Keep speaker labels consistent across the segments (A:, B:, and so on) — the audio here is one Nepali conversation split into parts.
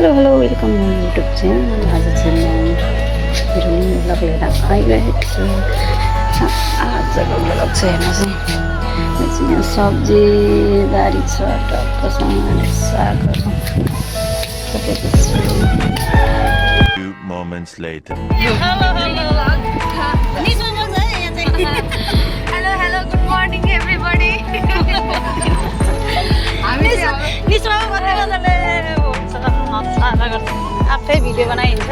A: Hello welcome my YouTube channel. आज चाहिँ म मेरो न्यू ब्लग लिएर आइरहेको छु। आजको ब्लग चाहिँ हेर्नु चाहिँ यहाँ सब्जी बारी छ, टक्कसँग सागहरू रोपेको छु।
B: Few moments later.
C: Hello, good morning everybody.
A: आफै भिडियो बनाइन्छ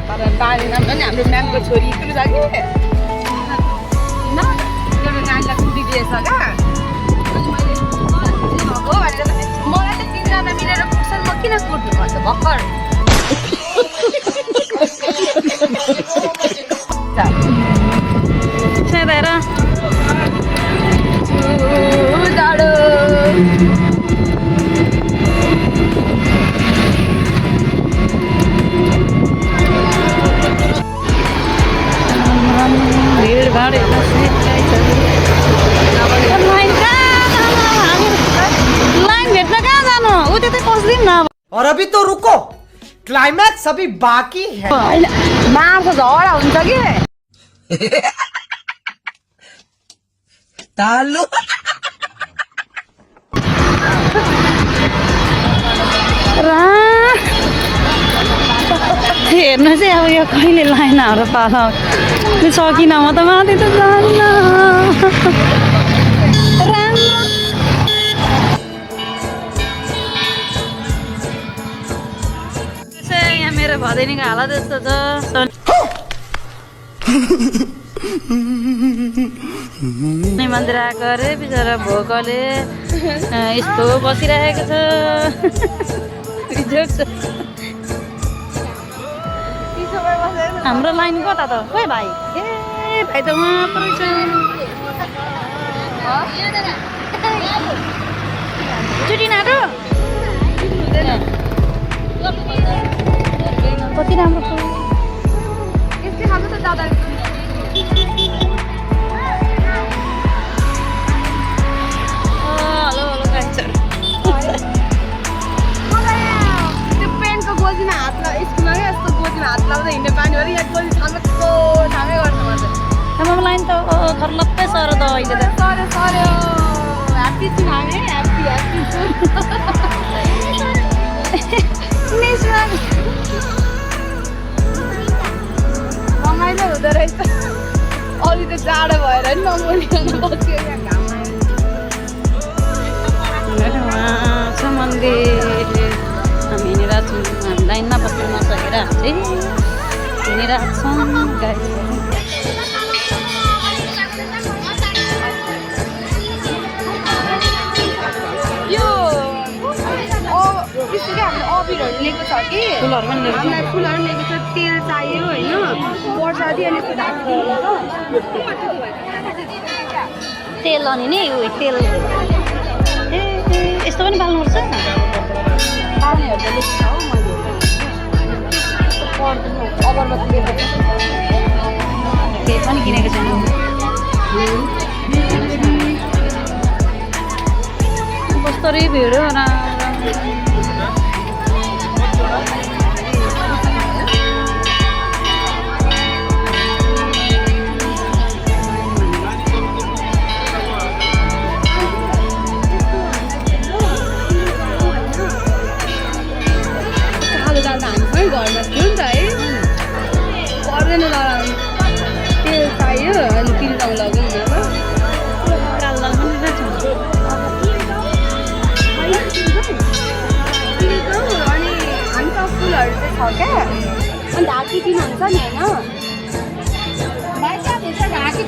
C: तर बारीमा पनि हाम्रो म्यामको छोरी इत्रु छ कि एउटा नानीलाई कुटी दिएछ क्या मलाई त तिनजना मिलेर कुट्छन्, म किन कुट्नु पर्छ भर्खर। जाडो
A: भिडभाड लाइन भेट्न कहाँ जानु? ऊ त्यतै पस्दिन न।
D: और अभी तो रुको, क्लाइमैक्स अभी बाकी है।
C: मार्छ झगडा हुन्छ कि
D: तालु
A: हेर्नु चाहिँ अब यो कहिले लाइनहरू पास सकिन, म त माथि त जान्न। यहाँ मेरो भदैनीको हालत यस्तो छ। मन्दिर आएको अरे बिचरा भोकले यस्तो बसिरहेको छ। हाम्रो लाइन कता त? खोइ भाइ, ए भाइ त उहाँ परै छ। छुट्टी नाटो कति राम्रो छ।
C: यस्तै खालको त दादा
A: हेलो हेलो कान्छर
C: त्यो पेन्टको गोजीमा हात स्कुलमा क्या यस्तो गोजीमा हात लाउँदै हिँड्ने बानी हो। यहाँ गोजी थामेको थामै गर्नुपर्छ।
A: आमाको लाइन त खर्लप्पै सर त अहिले त।
C: सर्यो ह्याप्पी छु हामी, ह्याप्पी छु। रमाइलो हुँदो रहेछ। अघि त जाडो भएर नि नमोलिकन बस्यो यहाँ घाममा।
A: उहाँ छ मन्दिर। हामी हिँडिरहेको छौँ, हामी लाइनमा बस्नु नसकेर हामी चाहिँ हिँडिरहेको छौँ गाडी।
C: यो त्यसरी हामीले अबिरहरू लिएको छ कि
A: फुलहरू पनि लिएको छ।
C: हामीलाई फुलहरू लिएको छ, तेल चाहियो होइन, पर्सादी अनि यस्तो ढाकिदिएको
A: तेल अनि नि उयो तेल ए यस्तो पनि बाल्नुपर्छ।
C: पानीहरू त लिएको छ हौ मैले। पर्दैन अगरबत्ती लिएको छ।
A: केही पनि किनेको छैन। कस्तो रे भिड हो न।
C: कालो दाल त हामीसँगै घरमा थियो नि त है। पर्दैन लगाउनु, तेल चाहियो अनि तिलताउ लगाउनु न ल।
A: कालो दाल पनि रहेछ।
C: तिलताउ अनि हामीसँग फुलहरू चाहिँ छ क्या, अनि ढाकी दिनुहुन्छ नि होइन। ढाकी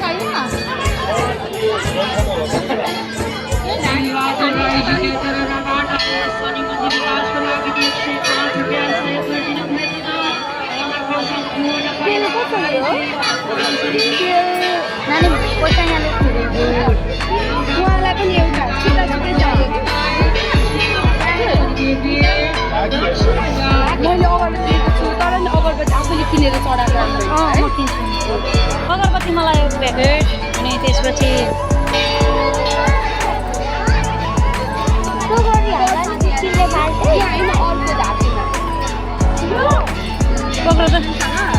A: नानी पैसा यहाँ लेख्नु
C: उहाँलाई पनि एउटा छिटो छिटै चाहियो कि। मैले अगरबत्ती लिएको छु, तर नि अगरबत्ती आफूले किनेर चढाएको
A: म किन्छु। अगरबत्ती मलाई एक प्याकेट अनि त्यसपछि
C: होइन अर्को ढाकीमा
A: पक्र त